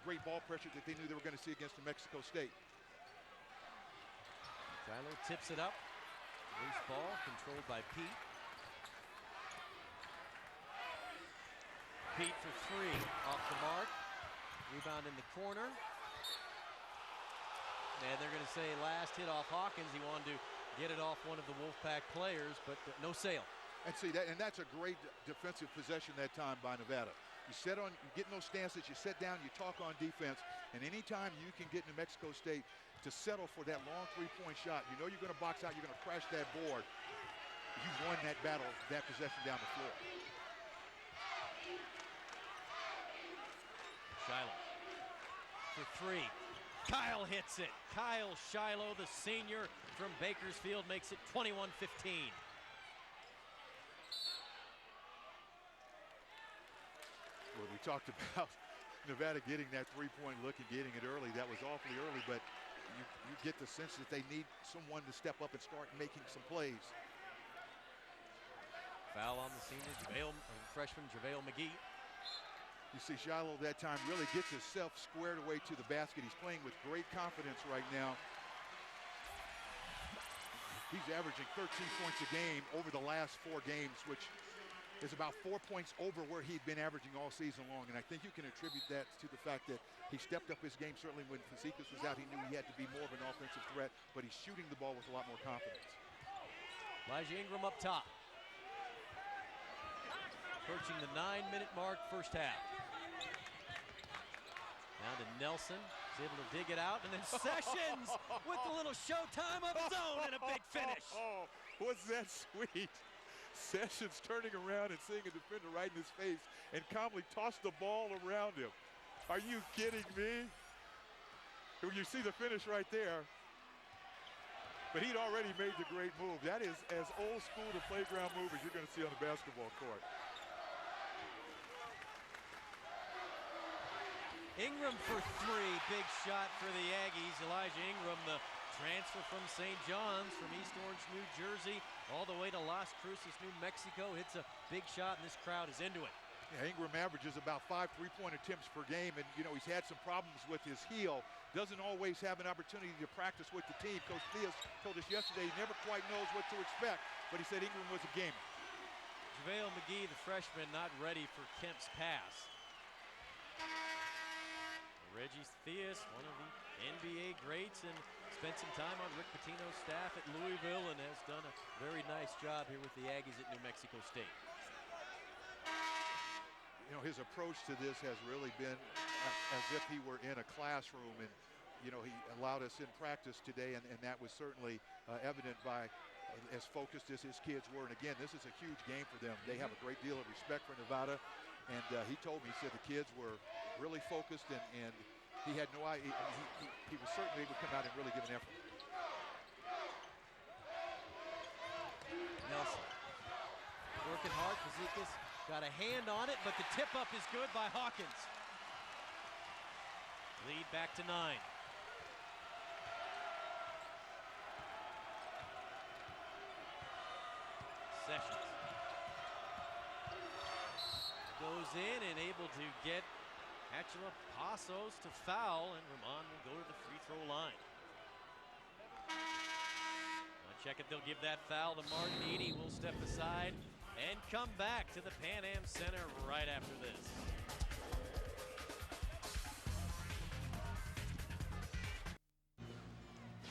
great ball pressure that they knew they were going to see against New Mexico State. Shiloh tips it up. Loose ball controlled by Pete. Pete for three, off the mark. Rebound in the corner. And they're going to say last hit off Hawkins. He wanted to get it off one of the Wolfpack players, but no sale. And see that, and that's a great defensive possession that time by Nevada. You get in those stances, you sit down, you talk on defense, and anytime you can get New Mexico State to settle for that long three-point shot, you know you're going to box out, you're going to crash that board. You won that battle, that possession down the floor. Shiloh for three. Kyle hits it. Kyle Shiloh, the senior from Bakersfield, makes it 21-15. Well, we talked about Nevada getting that three-point look and getting it early. That was awfully early, but you get the sense that they need someone to step up and start making some plays. Foul on the senior, freshman JaVale McGee. You see Shiloh that time really gets himself squared away to the basket. He's playing with great confidence right now. He's averaging 13 points a game over the last 4 games, which is about 4 points over where he'd been averaging all season long. And I think you can attribute that to the fact that he stepped up his game. Certainly when Fazekas was out, he knew he had to be more of an offensive threat, but he's shooting the ball with a lot more confidence. Elijah Ingram up top. Approaching the 9-minute mark, first half. Now to Nelson, he's able to dig it out, and then Sessions with a little showtime of his own and a big finish. Oh, was that sweet? Sessions turning around and seeing a defender right in his face and calmly tossed the ball around him. Are you kidding me? You see the finish right there. But he'd already made the great move. That is as old school the playground move as you're going to see on the basketball court. Ingram for three, big shot for the Aggies. Elijah Ingram, the transfer from St. John's from East Orange, New Jersey, all the way to Las Cruces, New Mexico, hits a big shot, and this crowd is into it. Yeah, Ingram averages about 5 3-point attempts per game, and you know he's had some problems with his heel. Doesn't always have an opportunity to practice with the team. Coach Theus told us yesterday he never quite knows what to expect, but he said Ingram was a gamer. JaVale McGee, the freshman, not ready for Kemp's pass. Reggie Theus, one of the NBA greats, and spent some time on Rick Pitino's staff at Louisville and has done a very nice job here with the Aggies at New Mexico State. You know, his approach to this has really been as if he were in a classroom, and you know, he allowed us in practice today, and that was certainly evident by as focused as his kids were. And again, this is a huge game for them. They have a great deal of respect for Nevada, and he told me, he said the kids were really focused, and he had no idea. He was certain they would come out and really give an effort. Nelson working hard. Fazekas got a hand on it, but the tip up is good by Hawkins. Lead back to 9. Sessions goes in and able to get Achua Pasos to foul, and Ramon will go to the free throw line. On check it, they'll give that foul to Martin. Eady will step aside and come back to the Pan Am Center right after this.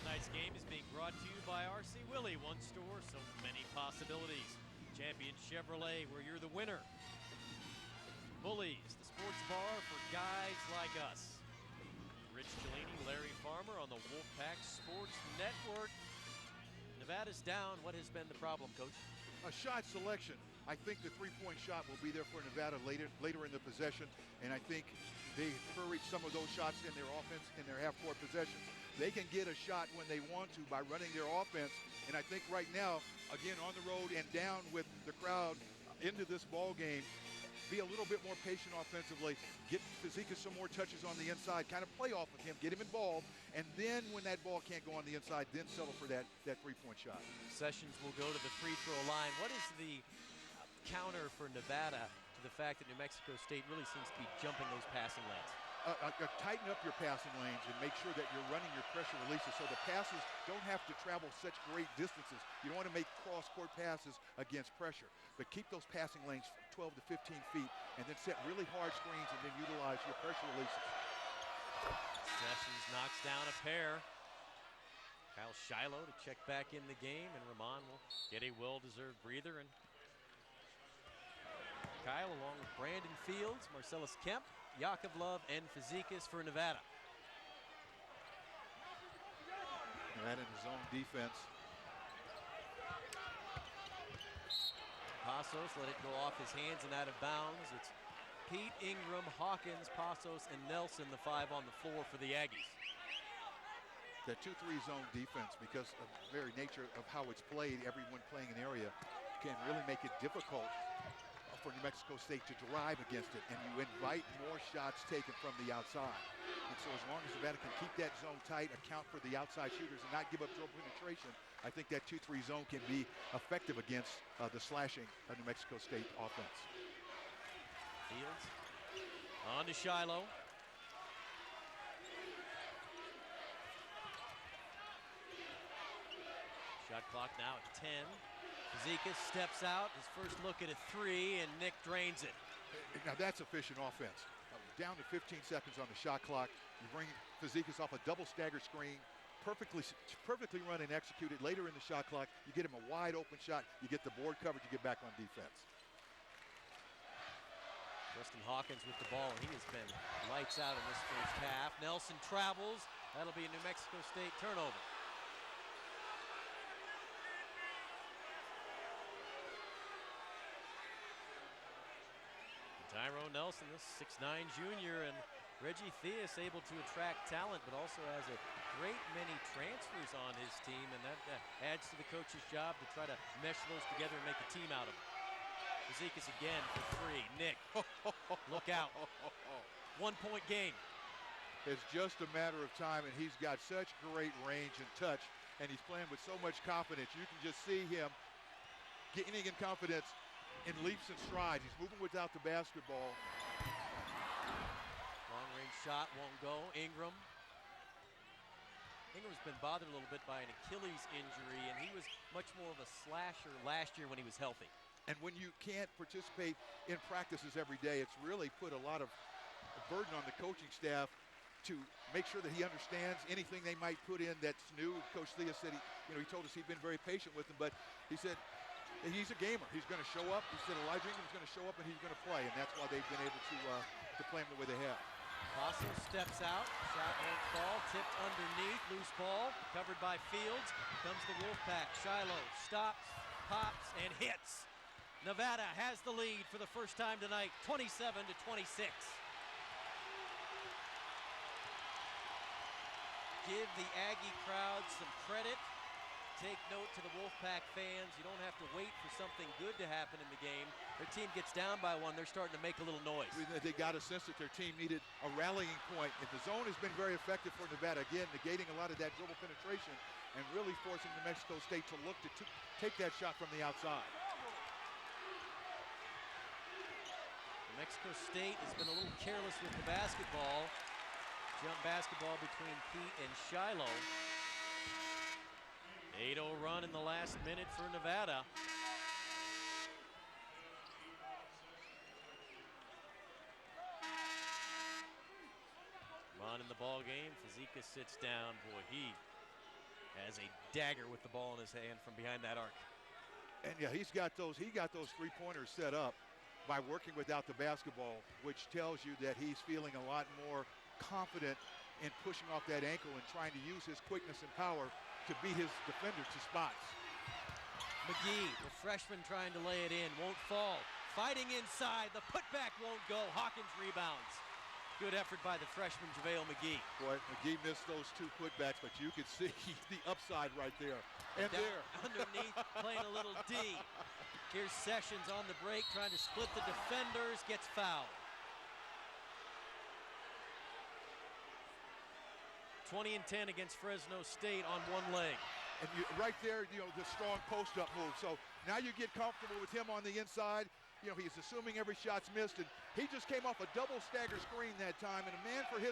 Tonight's game is being brought to you by RC Willey. One store, so many possibilities. Champion Chevrolet, where you're the winner. Bullies, the sports bar for guys like us. Rich Cellini, Larry Farmer on the Wolfpack Sports Network. Nevada's down. What has been the problem, Coach? A shot selection. I think the three-point shot will be there for Nevada later in the possession, and I think they encourage some of those shots in their offense in their half-court possessions. They can get a shot when they want to by running their offense, and I think right now, again, on the road and down with the crowd into this ball game, be a little bit more patient offensively, get Fazekas some more touches on the inside, kind of play off of him, get him involved, and then when that ball can't go on the inside, then settle for that three-point shot. Sessions will go to the free throw line. What is the counter for Nevada to the fact that New Mexico State really seems to be jumping those passing lanes? tighten up your passing lanes and make sure that you're running your pressure releases so the passes don't have to travel such great distances. You don't want to make cross-court passes against pressure, but keep those passing lanes 12 to 15 feet and then set really hard screens and then utilize your pressure releases. Sessions knocks down a pair. Kyle Shiloh to check back in the game, and Ramon will get a well-deserved breather. And Kyle, along with Brandon Fields, Marcellus Kemp, Yakovlev, and Fazekas for Nevada. That in his own defense. Passos let it go off his hands and out of bounds. It's Pete, Ingram, Hawkins, Passos, and Nelson, the five on the floor for the Aggies. That 2-3 zone defense, because of the very nature of how it's played, everyone playing an area can really make it difficult for New Mexico State to drive against it, and you invite more shots taken from the outside. And so as long as Nevada can keep that zone tight, account for the outside shooters, and not give up dribble penetration, I think that 2-3 zone can be effective against the slashing of New Mexico State offense. Fields on to Shiloh. Shot clock now at 10. Fazekas steps out, his first look at a three, and Nick drains it. Now that's efficient offense. Down to 15 seconds on the shot clock. You bring Fazekas off a double stagger screen, perfectly run and executed. Later in the shot clock, you get him a wide open shot, you get the board coverage, you get back on defense. Justin Hawkins with the ball, and he has been lights out in this first half. Nelson travels, that'll be a New Mexico State turnover. Tyrone Nelson, this 6'9" junior, and Reggie Theus able to attract talent, but also has a great many transfers on his team, and that adds to the coach's job to try to mesh those together and make a team out of them. Fazekas again for three. Nick, look out. 1 point game. It's just a matter of time, and he's got such great range and touch, and he's playing with so much confidence. You can just see him gaining in confidence in leaps and strides. He's moving without the basketball. Long range shot won't go. Ingram's been bothered a little bit by an Achilles injury, and he was much more of a slasher last year when he was healthy. And when you can't participate in practices every day, it's really put a lot of burden on the coaching staff to make sure that he understands anything they might put in that's new. Coach Theus said he told us he'd been very patient with him, but he said he's a gamer. He's going to show up. He said Elijah Ingram's going to show up and he's going to play, and that's why they've been able to play him the way they have. Passos steps out, shot won't fall, tipped underneath, loose ball, covered by Fields. Comes the Wolfpack. Shiloh stops, pops, and hits. Nevada has the lead for the first time tonight, 27-26. Give the Aggie crowd some credit. Take note to the Wolfpack fans. You don't have to wait for something good to happen in the game. Their team gets down by one, they're starting to make a little noise. They got a sense that their team needed a rallying point, and the zone has been very effective for Nevada. Again, negating a lot of that dribble penetration and really forcing New Mexico State to look to take that shot from the outside. New Mexico State has been a little careless with the basketball. Jump basketball between Pete and Shiloh. 8-0 run in the last minute for Nevada. On in the ball game, Fazekas sits down. Boy, he has a dagger with the ball in his hand from behind that arc. And yeah, he got those three-pointers set up by working without the basketball, which tells you that he's feeling a lot more confident in pushing off that ankle and trying to use his quickness and power to beat his defender to spots. McGee, the freshman trying to lay it in, won't fall. Fighting inside, the putback won't go. Hawkins rebounds. Good effort by the freshman, JaVale McGee. Boy, McGee missed those two putbacks, but you could see the upside right there. And down there. Underneath, playing a little D. Here's Sessions on the break, trying to split the defenders, gets fouled. 20 and 10 against Fresno State on one leg. And right there, the strong post-up move. So now you get comfortable with him on the inside. you know, he's assuming every shot's missed, and he just came off a double stagger screen that time, and a man for his